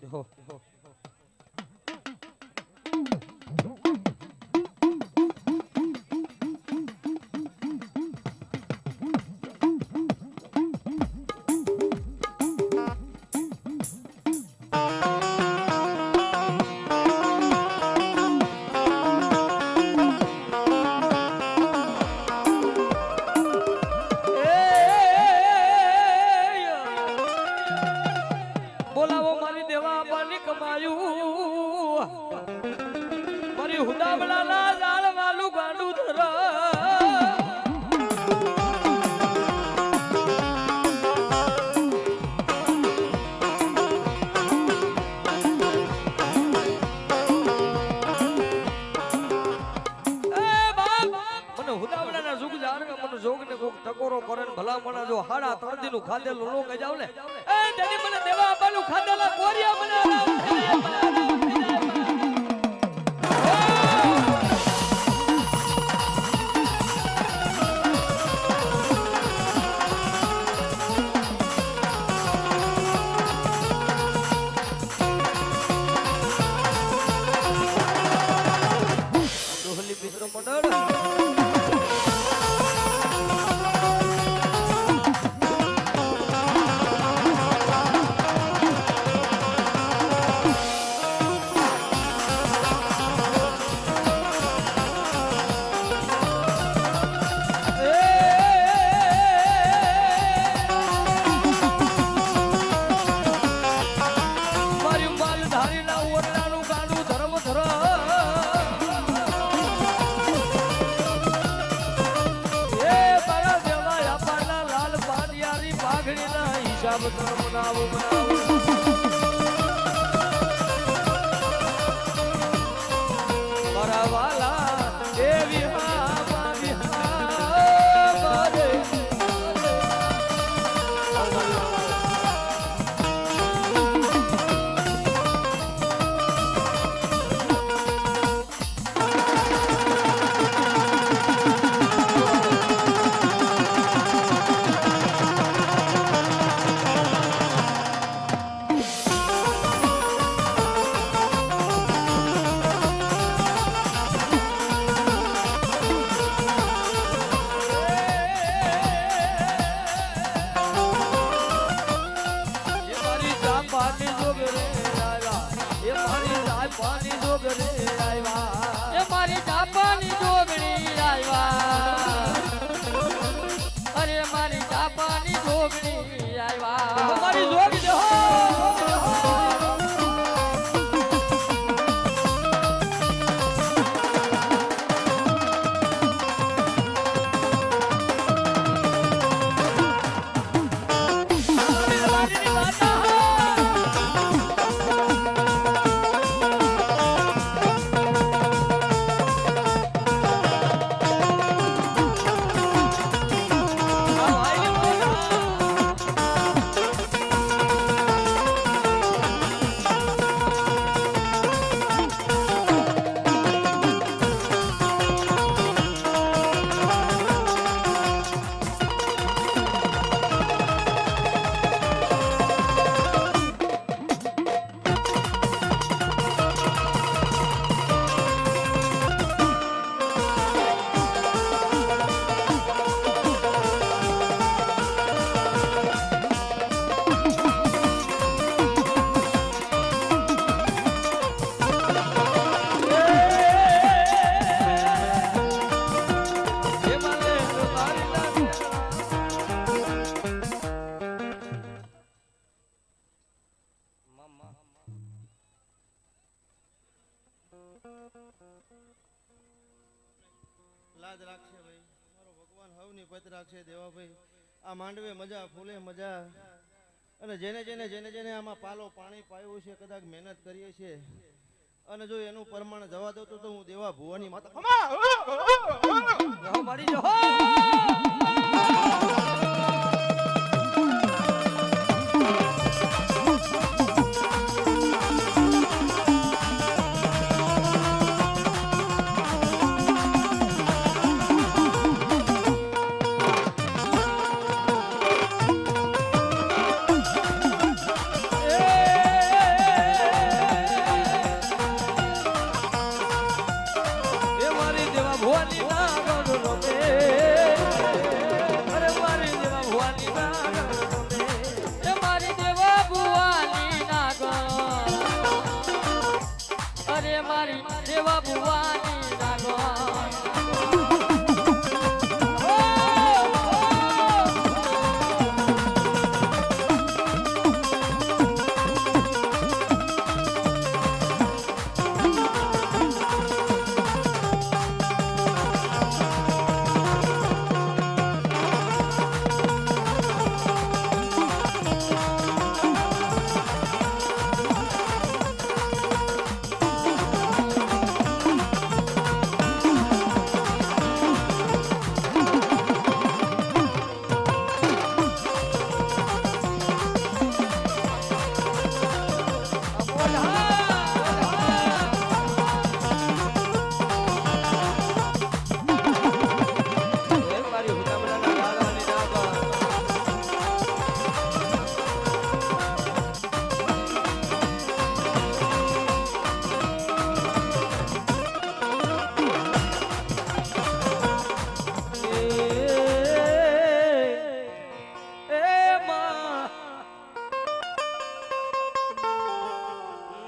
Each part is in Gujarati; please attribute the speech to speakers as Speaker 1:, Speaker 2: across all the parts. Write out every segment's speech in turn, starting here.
Speaker 1: હો બોલાવો મારી દેવા પાણી કમાયું મારી હુદાબડા ના લાલ વાલું ગાંડું ધરા જોગ ને કોક ટકોરો કરે ને ભલા મણા જો હાડા તરદી નું ખાધેલું નો કઈ જાવ ને એ તેની મને દેવા આપવાનું ખાધેલા કોરિયા મને ડોહલી મિત્રો મંડળ હિસાબ બનાવો મારા વાલા દેવી મારી જાપાની જોગણી આવ્યા અરે મારી જાપાની જોગણી આવ્યા મારી જોગણી દો
Speaker 2: લાજ રાખશે ભાઈ મારો ભગવાન હવની પત રાખશે દેવાભાઈ આ માંડવે મજા ફૂલે મજા અને જેને આમાં પાલો પાણી પાયું છે કદાચ મહેનત કરીએ છીએ અને જો એનું પ્રમાણ જવા દો તો હું દેવા ભુવાની માતા
Speaker 1: મારી જો દેવા ભુવાની નાગો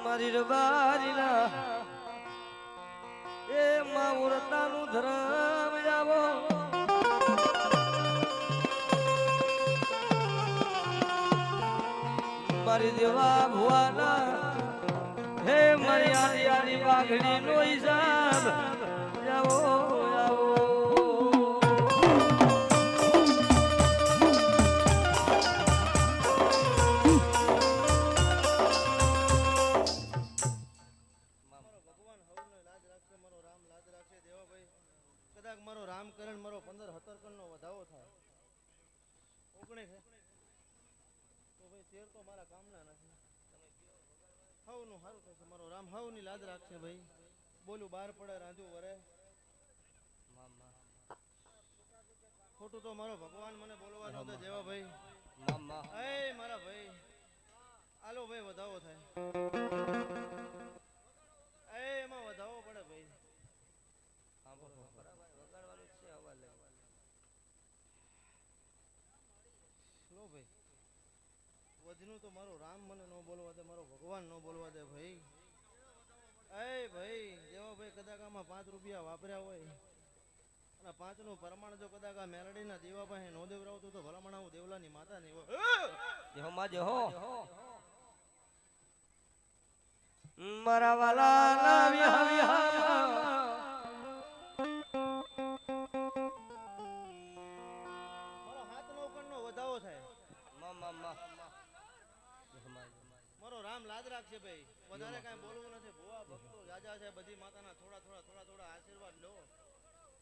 Speaker 1: મારી રબારીના એ માં ઉરતાનું ધરમ જાવો મારી દેવા ભુવાના હે મારી આરી આરી વાઘડી નો હિસાબ જાવો જાવો
Speaker 2: મારો રામકરણ મારો 15-17 નો વધાવો થાય 19 તો ભાઈ 13 તો મારા કામના નથી હવનું સારું થશે મારો રામ હવની લાજ રાખશે ભાઈ બોલું બહાર પડે રાંધું વરે ખોટું તો મારો ભગવાન મને બોલવાનો હતો જેવા ભાઈ એ મારા ભાઈ આલો ભાઈ વધાવો થાય એમાં વધાવો પડે ભાઈ વધનું તો મારો રામ મને ન બોલવા દે મારો ભગવાન ન બોલવા દે ભાઈ એ ભાઈ જેવા ભાઈ કદાચ આમાં 5 રૂપિયા વાપર્યા હોય અને 5 નું પ્રમાણ જો કદાચ આ મેલડીના દેવા પાસે નો દેવરાવતું તો ભલામણ હું દેવલાની માતા નહીં હોય
Speaker 1: મારા વાલા લાવ્યા
Speaker 2: મારો હાથ નો કણનો વધાવો થાય મારો રામ લાજ રાખશે ભાઈ વધારે કાંઈ બોલવું નથી ભુવા ભક્તો જાજા છે બધી માતાના થોડા આશીર્વાદ લો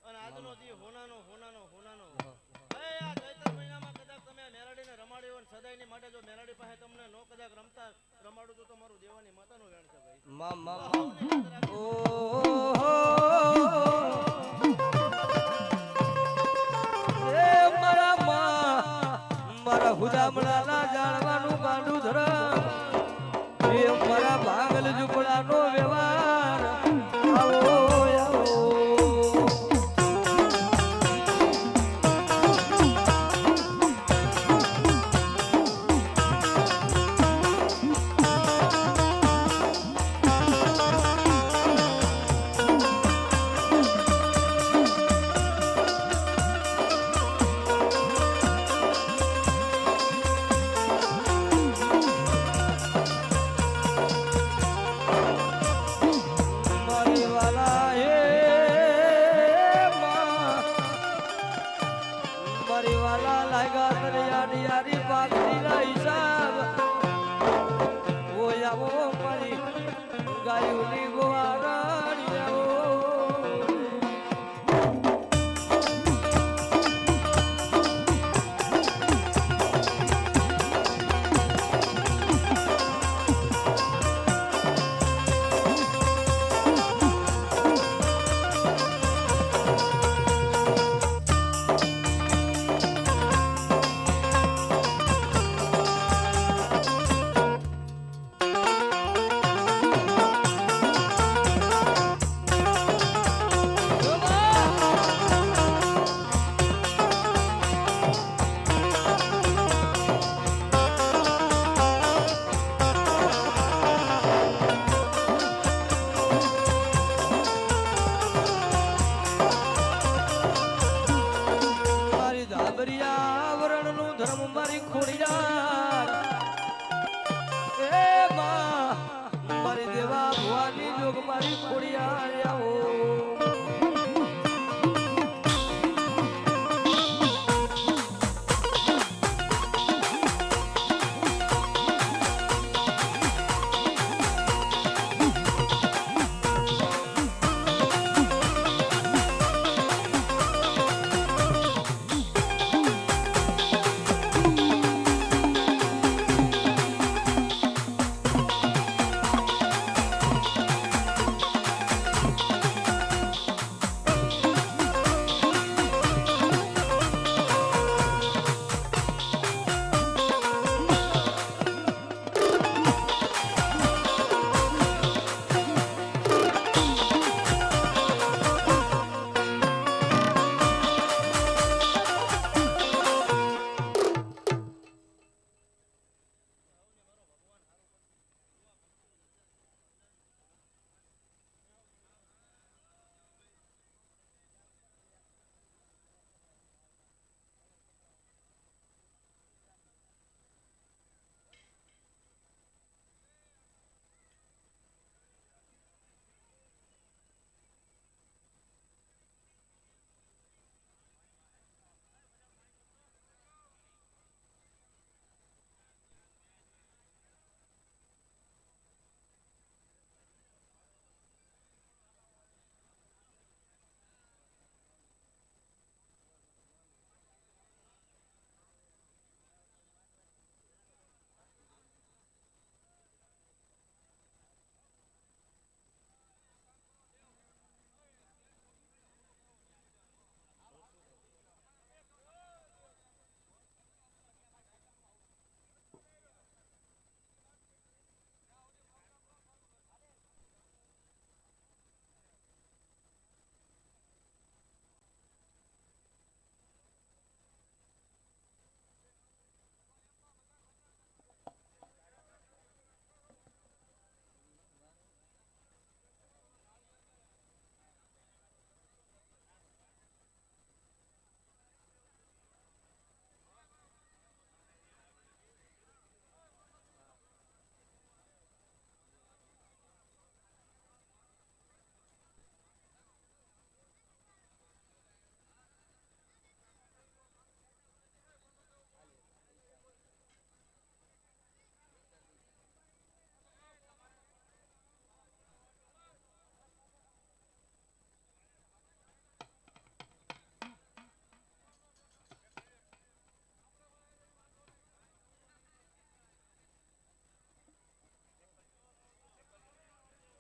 Speaker 2: અને આજનો દી હોનાનો આ ચૈત્ર મહિનામાં કદાચ તમે મેલડીને રમાડી હોય સદાયની માટે જો મેલડી પાસે તમને નો કદાચ રમતા રમાડું તો તમારું દેવાની માતાનું વેણ છે ભાઈ
Speaker 1: મારા હુદામણાના જાણવાનું ગાંડું ધરમ એ મારા ભાગલ ઝૂંપડાનો વ્યવહાર આવો આવો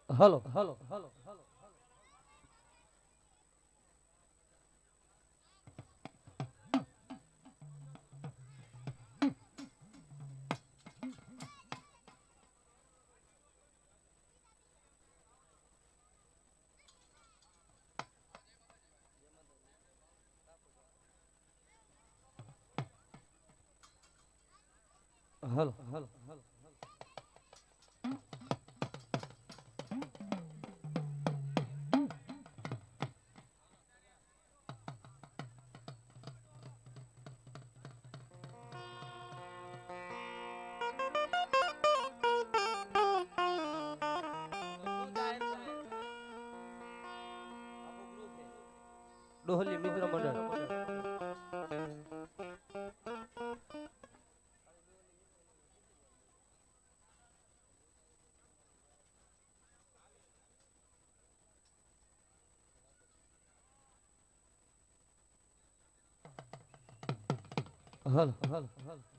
Speaker 1: hello hello hello hello hello hello Dohli મિત્ર મંડળ હલો હલો હલો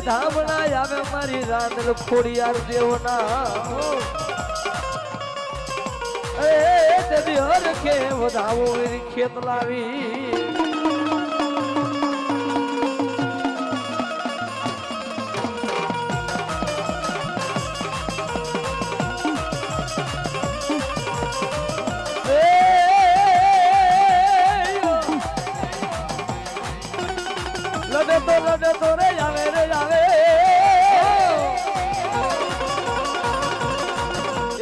Speaker 1: ધામણા આવે મારી રાંદલ ખોડિયાર દેવના હર કે વધાવો ખેત લાવી લડે તો રે આવે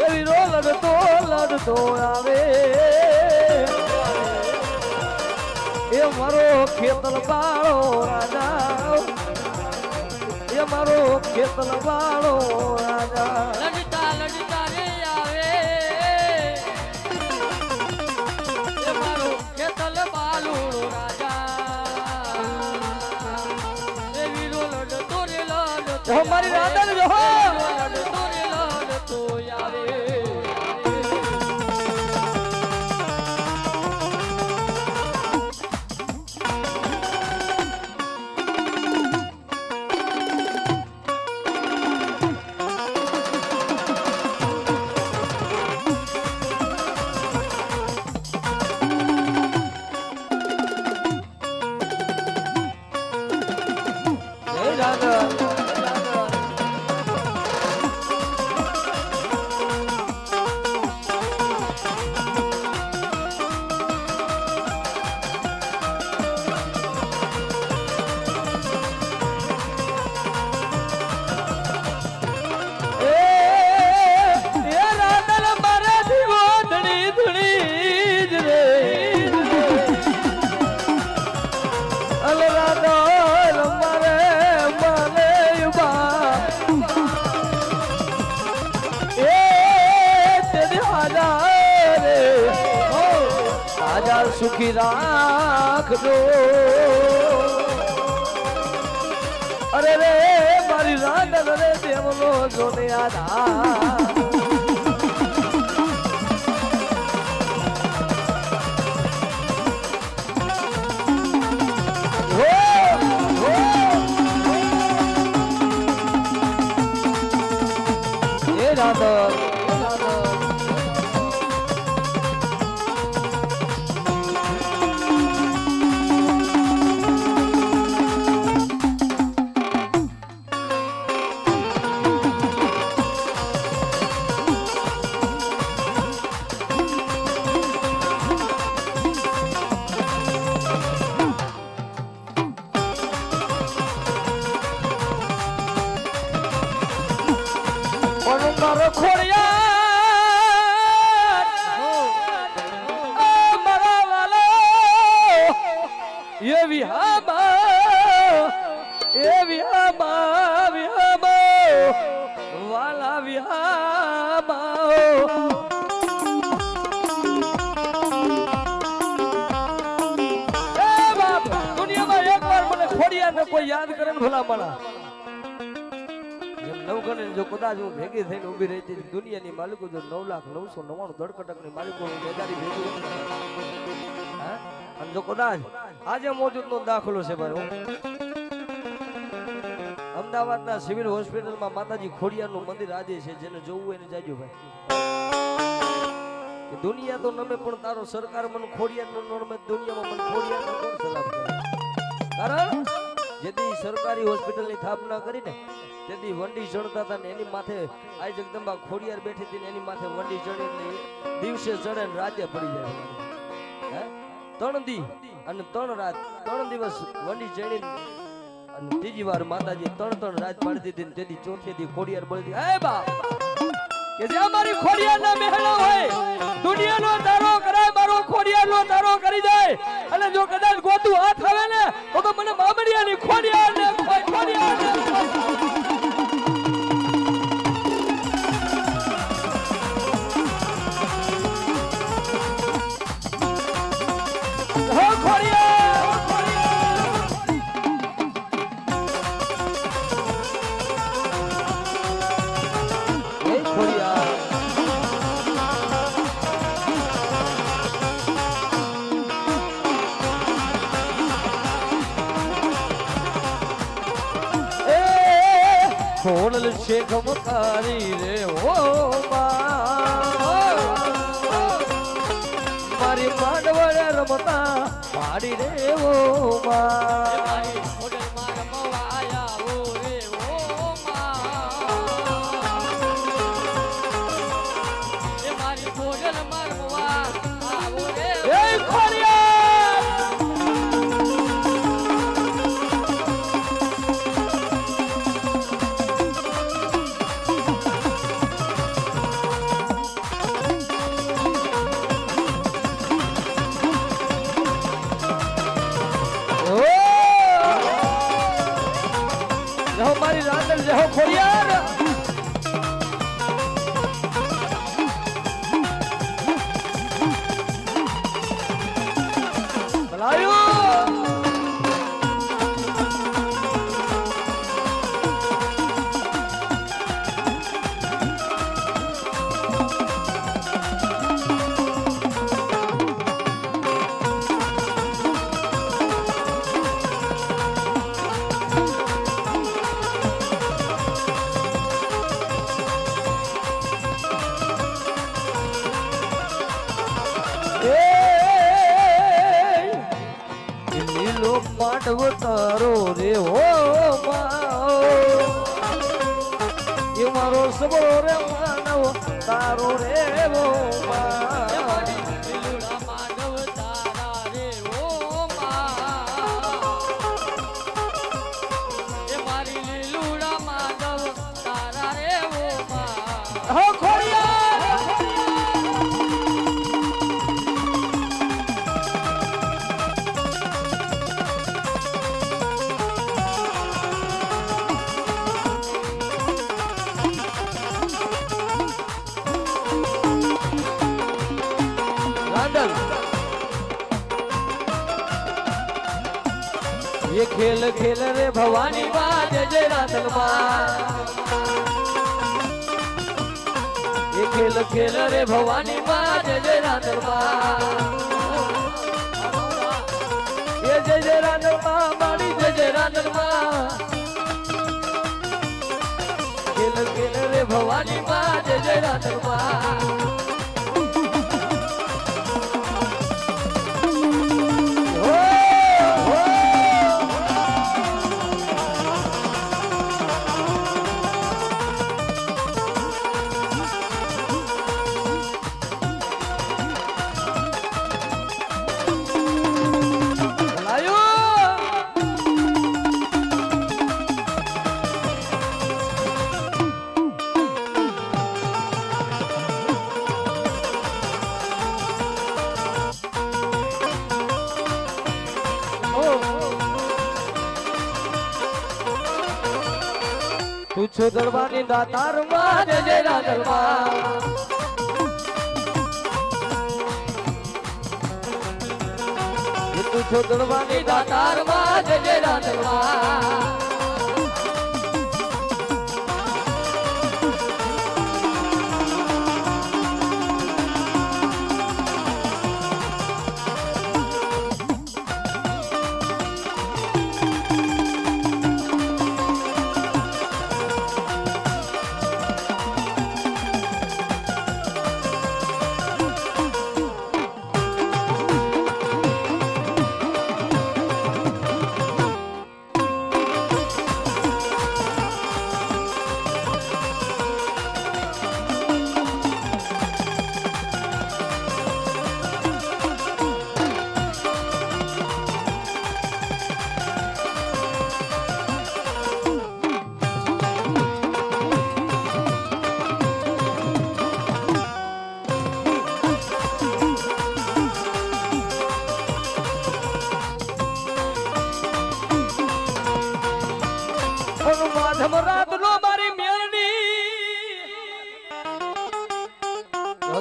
Speaker 1: એવી રો લડતો આવે એ મારો ખેતલ બાળો રાજા એ મારો ખેતલ બાળો રાજા લડતા રે આવે એ મારો ખેતલ બાળો રાજા મારી રાધા ને જો લડતો આવે સુખી રાખજો અરે રે મારી રાત રે દેવનો જોને આધા એ રાત ભલા માણા નવગણે જો કદાચ હું ભેગી થઈને ઊભી રહી હતી દુનિયાની માલિકો જો 9,999 ધડકટકની માલિકો બેદારી ભેગી હા અને જો કદાચ આજે મોજૂદનો દાખલો છે ભાઈ હું અમદાવાદના સિવિલ હોસ્પિટલમાં માતાજી ખોડિયારનું મંદિર આજે છે જેને જોવું એને જાજો ભાઈ કે દુનિયા તો નમે પણ તારો સરકાર મને ખોડિયારનો નમે દુનિયામાં મને ખોડિયારનો કોણ સલામ કરે કારણ જેથી સરકારી હોસ્પિટલની સ્થાપના કરીને તેથી વંડી ચડતા હતા ને એની માથે આ જગદંબા ખોડિયાર બેઠી હતી ને એની માથે વંડી ચડે ને દિવસે ચડે ને રાતે પડી જાય હે 3 દી અને 3 રાત 3 દિવસ વંડી ચડી અને ત્રીજી વાર માતાજી 3 રાત પાડી દીધી ને તેથી ચોથી દી ખોડિયાર બળી હે બાપ કે જે અમારી ખોડિયારના મહેલો હોય દુનિયાનો તારો કરાય મારો ખોડિયારનો તારો કરી જાય અને જો કદાચ ગોતું હાથ આવે ને તો મને મામડિયાની ખોડિયારને ખોડિયારને ખોડલ શેખ મકારી રે ઓ મારી માંડવડે રમતા પાડી રે ઓ મારી ખોડલ માં રમવા આયા ઓ રે ઓ એ મારી ખોડલ માં રમવા આવો રે એ ખોડિયા મારી રાંદલ જહો ખોડિયાર ભલાયું માંડવ તારો રે હો એ મારો સબો રે માનવ તારો રે વો માંડવ તારા રે ઓ એ મારી લીલુડા માંડવ તારા રે વો હો ખોડિયા ये खेल खेल रे भवानी माँ जय जय रातल माँ ये खेल खेल रे भवानी माँ जय जय रातल माँ ये जय जय रातल माँ मारी जय जय रातल माँ खेल खेल रे भवानी माँ जय जय रातल माँ તું છો દરબારની દાતાર માં જય જય રાધલ માં તું છો દરબારની દાતાર માં જય જય રાધલ માં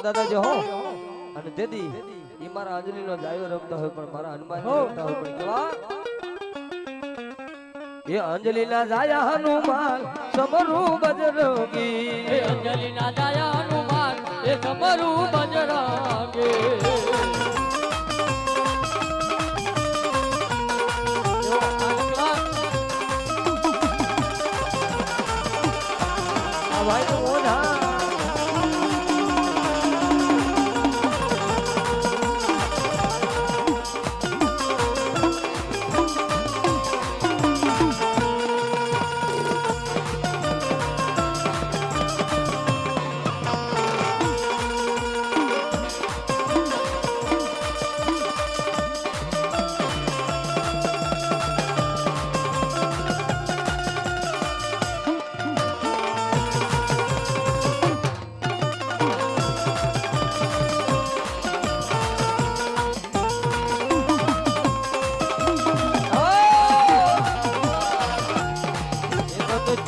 Speaker 1: દાદાજી હો અને તેથી ઈ મારા અંજલિનો જાયો રમતા હોય પણ મારા હનુમાન રમતા હોય પણ કેવા એ અંજલિના જાયા હનુમાન સમરુ બજરંગી
Speaker 3: એ અંજલિના જાયા હનુમાન એ સમરુ બજરંગી
Speaker 1: ભાઈ તો ઓઢા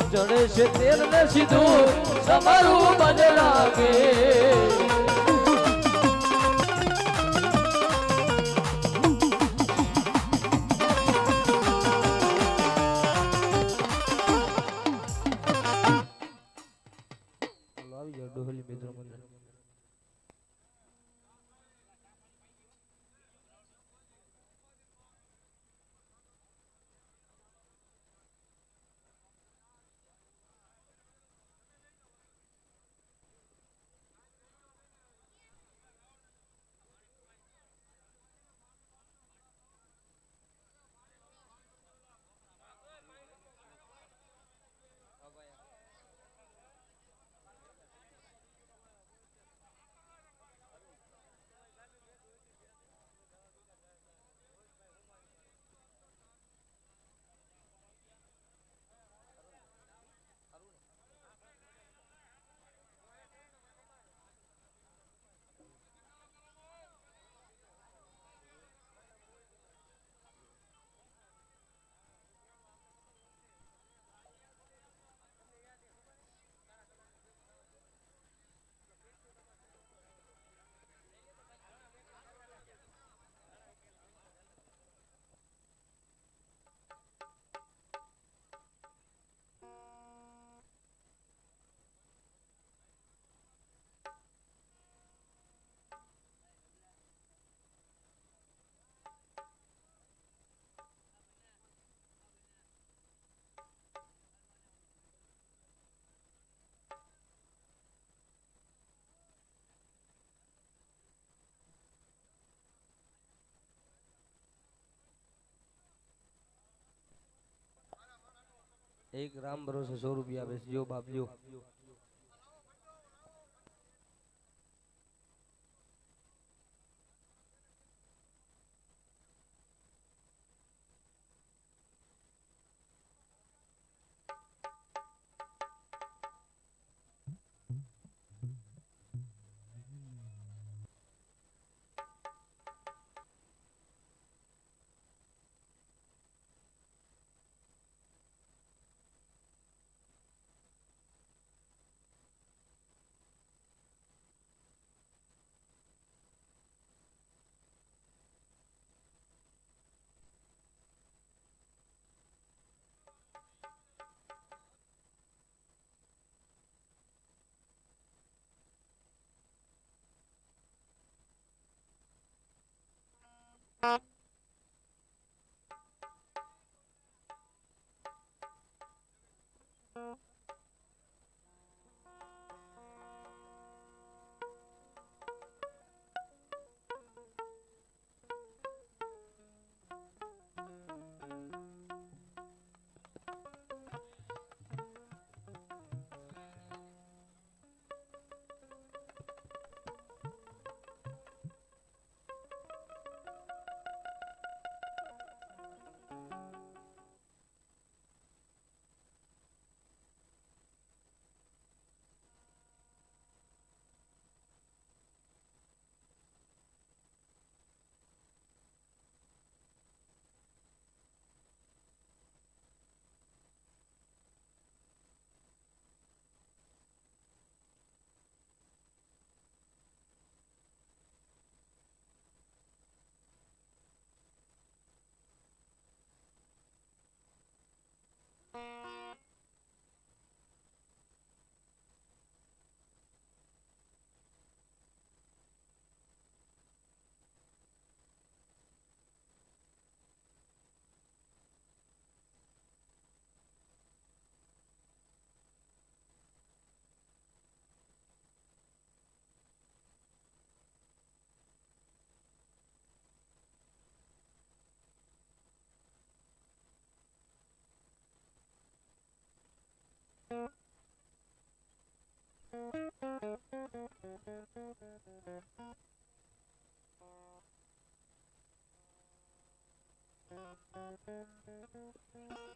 Speaker 1: ચડે છે તેલ ને સીધું સમરું બદલાગે આવી જાવ ડોહલી મિત્રો મને એક રામ ભરોસે 100 રૂપિયા આપે છે જો બાપ લ્યો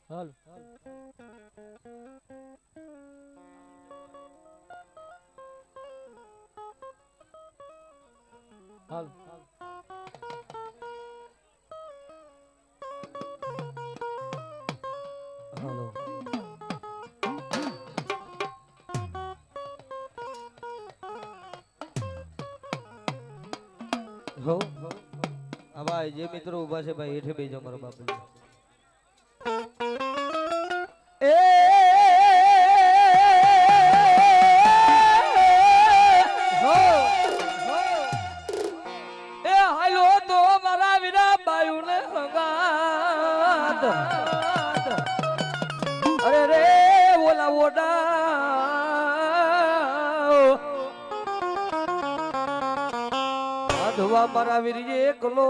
Speaker 3: હાલ હાલ
Speaker 1: હાલો હો આ ભાઈ જે મિત્રો ઊભા છે ભાઈ હેઠે બેજો મારો બાપુ એ હો એ હાલો તો મારા વીરા બાયુને હંગાત અરે રે ઓલા ઓડા ધોવા મારા વીર એકલો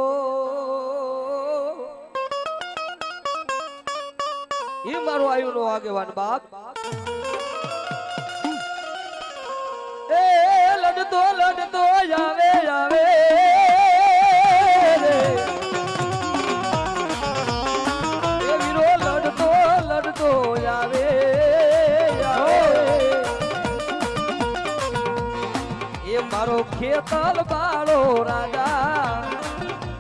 Speaker 1: એ મારો આયુ નો આગેવાન બાપ એ લડતો આવે આવે એ વીરો લડતો આવે એ મારો ખેતલ બાળો રાજા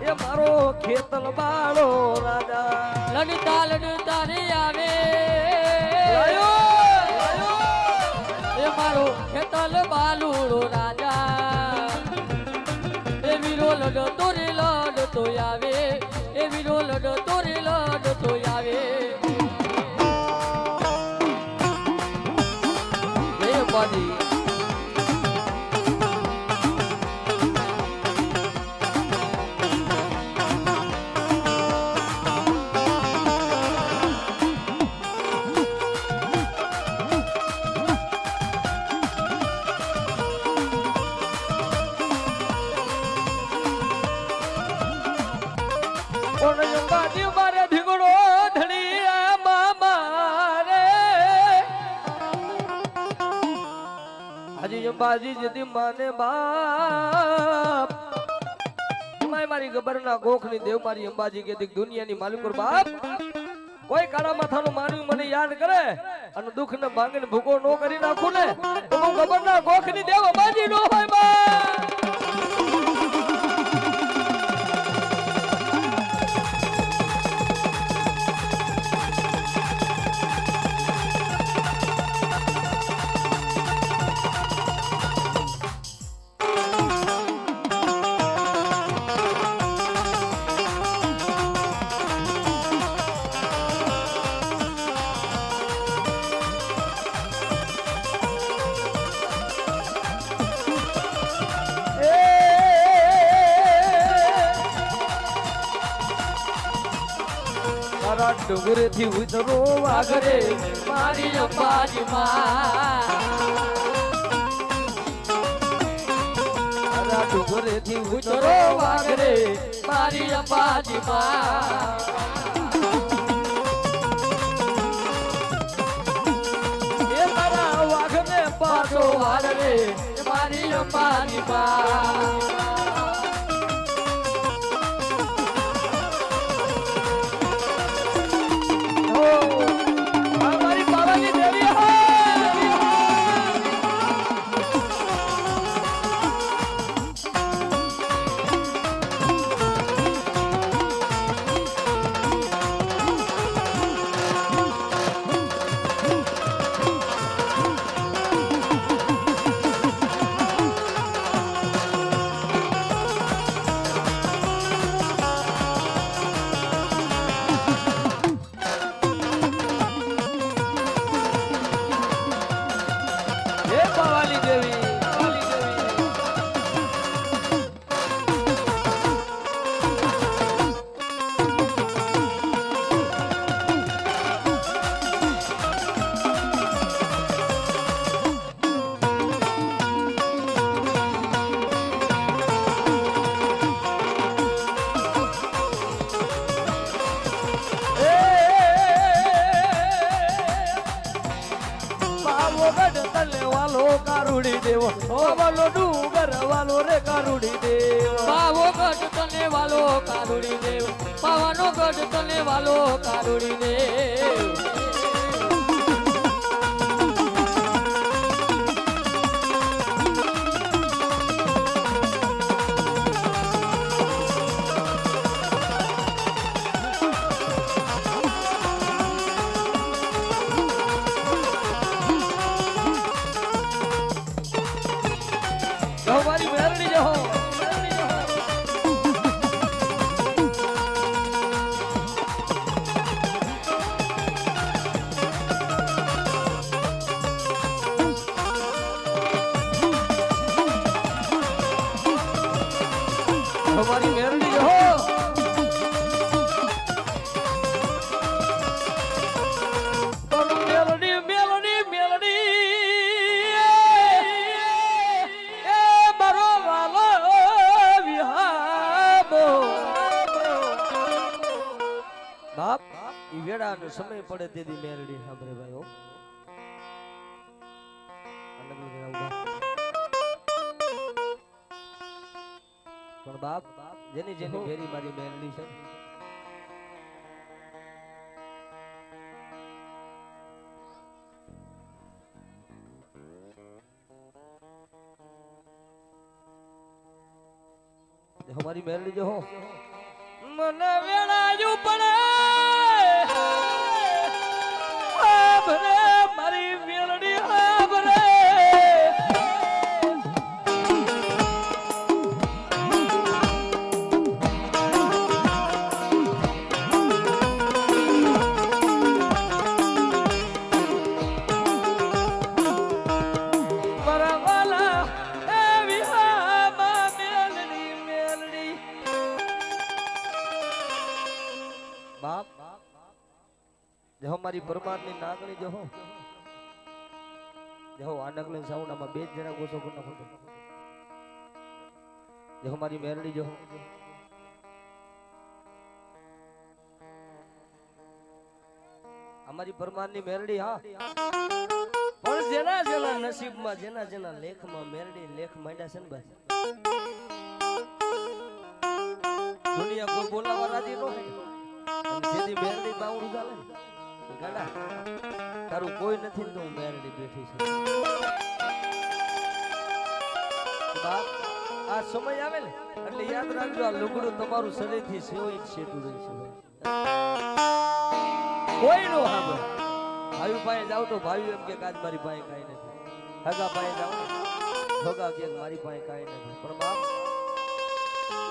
Speaker 1: એ મારો ખેતલ બાળો રાજા
Speaker 3: લડતા લડતા રે આવે એ મારો ખેતલ બાલુડો રાજા એ વીરો લડતો રે લડતો આવે એ વીરો લડતો રે લડતો આવે
Speaker 1: જય અંબાજી અંબાજી મારે ઢીંગડો ધણીયા મામા રે હાજી અંબાજી જતી માને બાપ મારી ગબર ના ગોખ ની દેવ મારી અંબાજી કે દુનિયાની માલિકોર બાપ કોઈ કાળા માથાનું માનવી મને યાદ કરે અને દુઃખ ને ભાંગીને ભૂકો નો કરી નાખું ને તો હું ગબર ના ગોખ ની દેવ અંબાજી નો હોય બા ડુંગર થી ઉતરો વાગરે
Speaker 3: મારી અંબાજી
Speaker 1: મારા ડુંગર થી
Speaker 3: ઉતરો વાગરે મારી અંબાજી
Speaker 1: એ મારા વાઘ ને પાછો
Speaker 3: વાગરે મારી અંબાજી
Speaker 1: મારી બાબાજી દેવી તને વાલો કારુડી દેવો વાલો ડુંગર વાલો રે કારુડી દેવો
Speaker 3: પાવો ગઢ તને વાલો કારુડી દેવ પાવાનો ગઢ તને વાલો કારુડી દેવ
Speaker 1: મારી મેરડી જહો મારી મેરડી જહો મેલડી મેલડી મેલડી બાપ ઈ વેડાનો સમય પડે તેથી મેરડી સાંભળે ભાઈ હો પણ બાપ જેની જેની ભેરી મારી મેરડી છે हमारी मेलडी जो हो मन वेड़ायु पड़े आभरे मारी मेलडी आभरे बाप जो हमारी परमात्मा नागणी जो हो जो आनकले साउंड में बेज जरा गोसो को न फोटो जो हमारी मेरड़ी जो हो हमारी परमात्मा मेरड़ी हां पर जेना जेना नसीब में जेना जेना लेख में मेरड़ी लेख मांड्या छे ने भाई दुनिया कोई बोलावा राजी नो है જેદી મેરડી બાઉડ ચાલે ગાડા તારું કોઈ નથી તો મેરડી બેઠી છે બાપ આ સમય આવે ને એટલે યાદ રાખજો આ લુગડું તમારું શરીરથી સેવઈ છેટું રહી છે કોઈ નો હાબે ભાઈ પાસે જાવ તો ભાઈ એમ કે કાજ મારી પાસે કાઈ નથી હગા પાસે જાવ હગા કે મારી પાસે કાઈ નથી પણ બાપ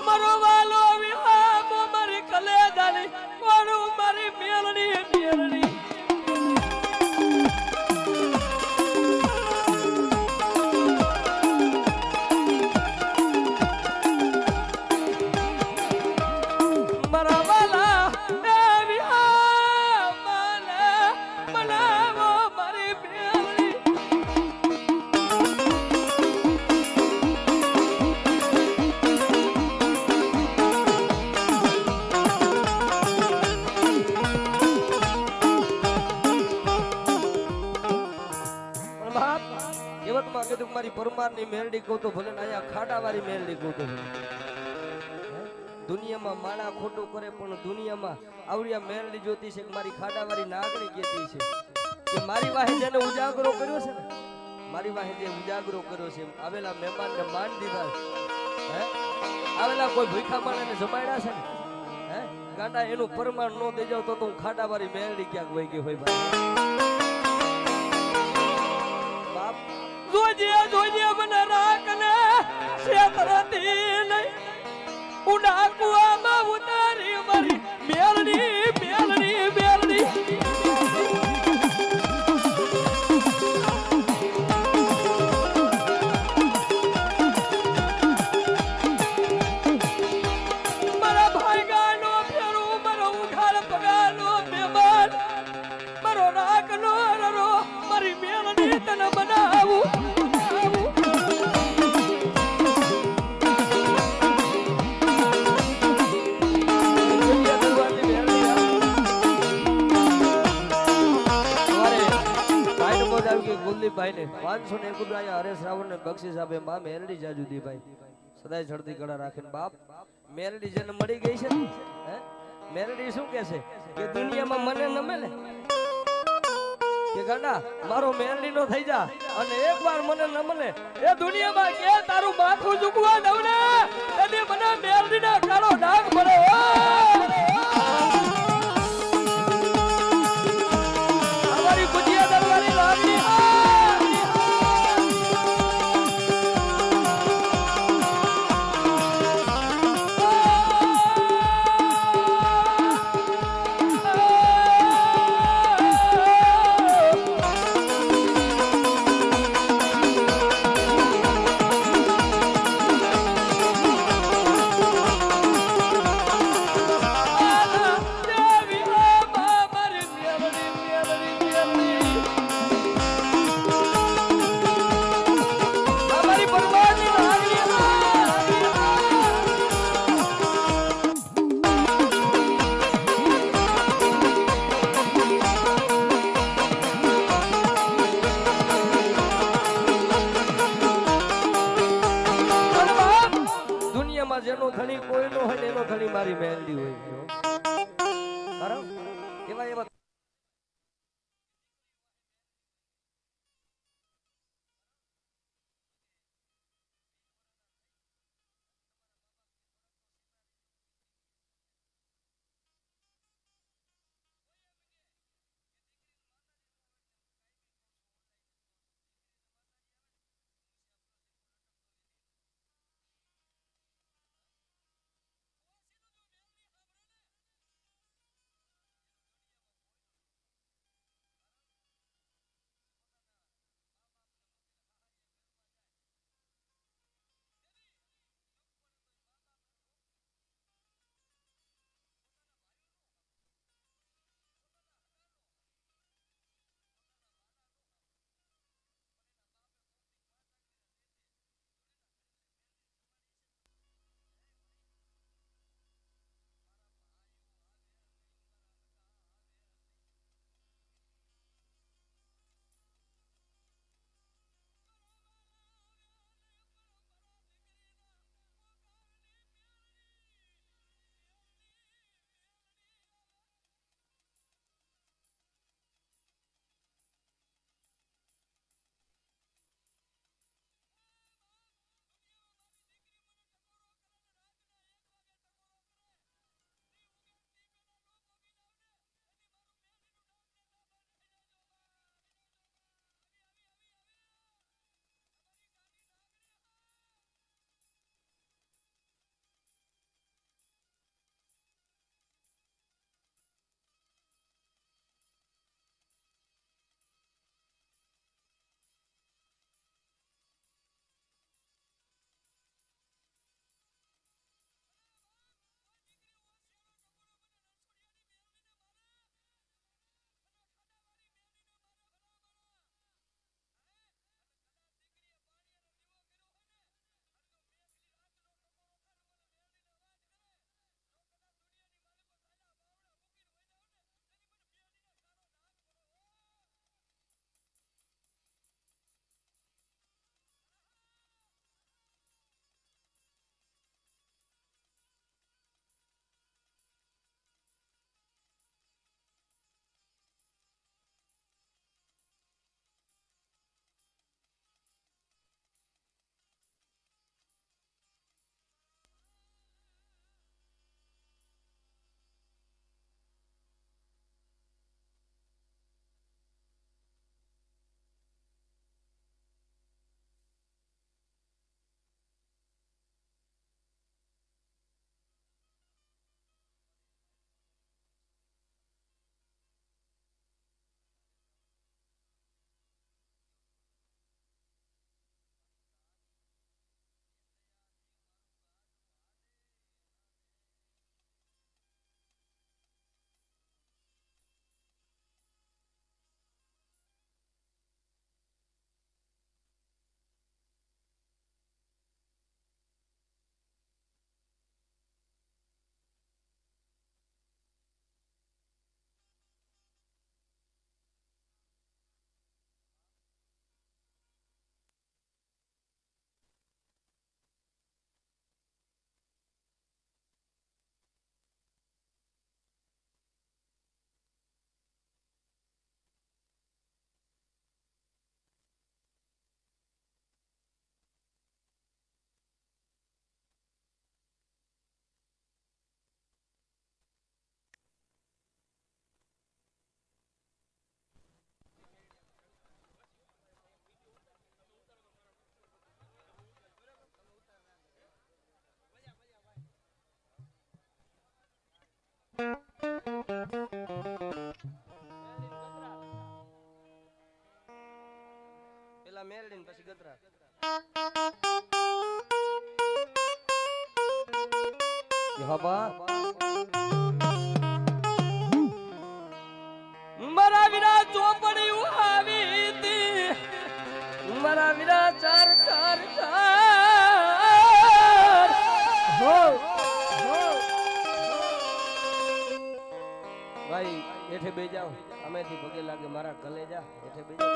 Speaker 1: મારો વાલો વિહામો મારી કલેજાની કોણું મારી મેલડી મેલડી મારા વાલા એ વિહામને બનાવો મારી મેલડી કેવતમાં કીધું મારી પરમારની મેરડી કહું તો ભલે ને અહીંયા ખાડાવાળી મેરડી કહું તો ભલે દુનિયામાં માણા ખોટું કરે પણ દુનિયામાં આવડિયા મેરડી જોતી છે કે મારી ખાડાવાળી નાગણી કહેતી છે કે મારી વાહે જેને ઉજાગરો કર્યો છે ને મારી વાહે જે ઉજાગરો કર્યો છે આવેલા મહેમાનને માન દીધા હે આવેલા કોઈ ભૂખા માણસને જમાડ્યા છે ને હે ગાંડા એનું પરમાણ ન દઈ જાવ તો હું ખાડાવાળી મેરડી ક્યાંક વહી ગઈ હોય ભાઈ જોજે જોજે મને રાખને શેતરતી નહીં ઉડા કુવામાં ઉતારી મારી મેલડી મેલડી મેલડી મારા ભાઈ ગાનો ફેરું મારો ઉઘાડ પગાનો મહેમાન મારો રાખનો 501 હરેશ રાવણ ને બક્ષિસ આપે માં મેરડી જાજુદી ભાઈ સદાય ચડતી કળા રાખીને બાપ મેરડી જેને મળી ગઈ છે ને હે મેરડી શું કે છે કે દુનિયામાં મને નમે ને કે ગાંડા મારો મેરડી નો થઈ જા અને એકવાર મને નમને એ દુનિયામાં કે તારું માથું ઝુકવા દઉં ને એને મને મેરડી ના કાળો ડાઘ મળે અમારી ગુજિયા દરબારી લાગણી જેનો ધણી કોઈનો હોય ને એનો ધણી મારી મહેંદી હોય કારણ એવા એવા મેલડી ને પછી ગતરા. હા બા
Speaker 3: મારા વિના ચોપડી આવી તી મારા વિના ચાર ચાર ચાર હો
Speaker 1: ભાઈ એઠે બે જાઓ અમેથી પગે લાગે મારા કલેજા એઠે બે જાઓ.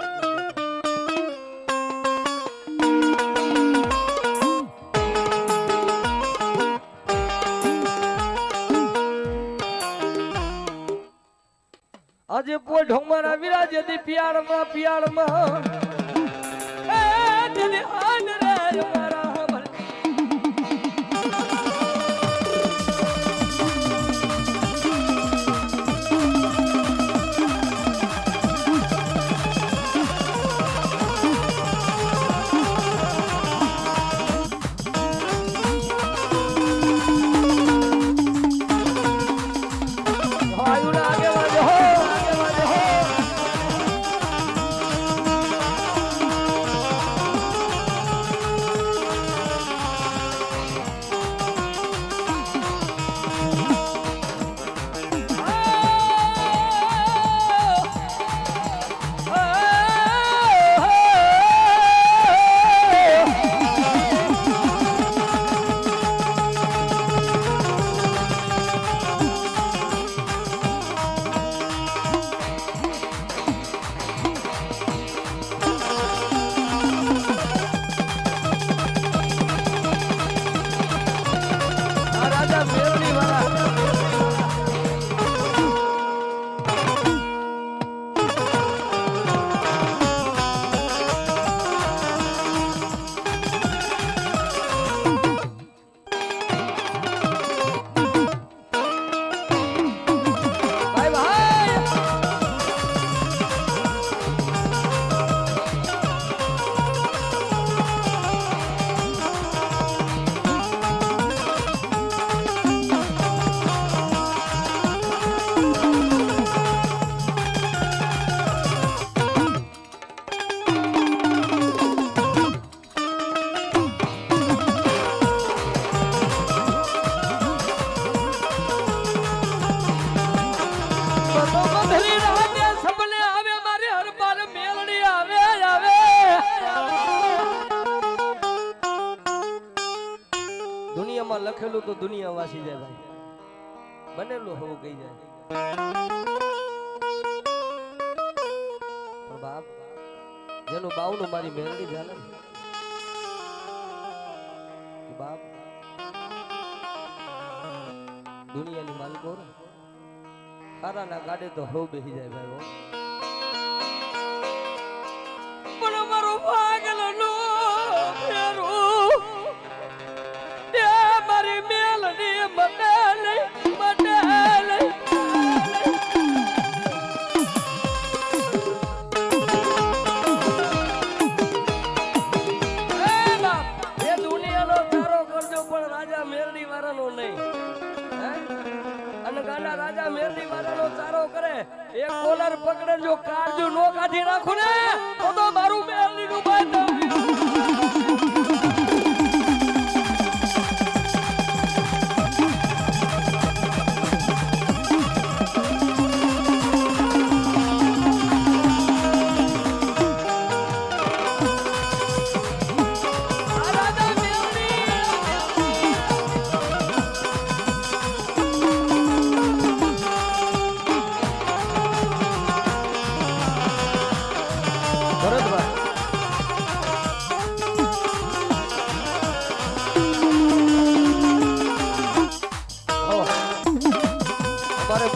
Speaker 1: આજે પોઢો મારા વિરાજે દી પિયાળમાં પિયાળમાં
Speaker 3: એ દિલ આન રે મારા હમર
Speaker 1: દુનિયામાં લખેલું તો દુનિયા વાસી જાય ભાઈ બનેલું હોવું કહી જાય. પણ બાપ જેનું બાવનું મારી મેલડી ચાલે ને બાપ દુનિયાની માલિકો હારાના ગાડે તો હવ બેસી જાય ભાઈ.
Speaker 3: પણ મારો ભાગલો નો ફેરો એ મારી મેલની મડલે
Speaker 1: રાજા મેરડી વાળાનો ચારો કરે એક કોલર પકડે જો કાળજુ નો કાઢી નાખું ને તો મારું મેરડી નું બાંધ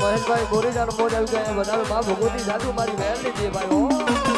Speaker 1: મહેશભાઈ ગોરીજાનો મોજ આવી ગયા બધા માં ભગવતી જાદુ મારી વહેલી છે ભાઈ.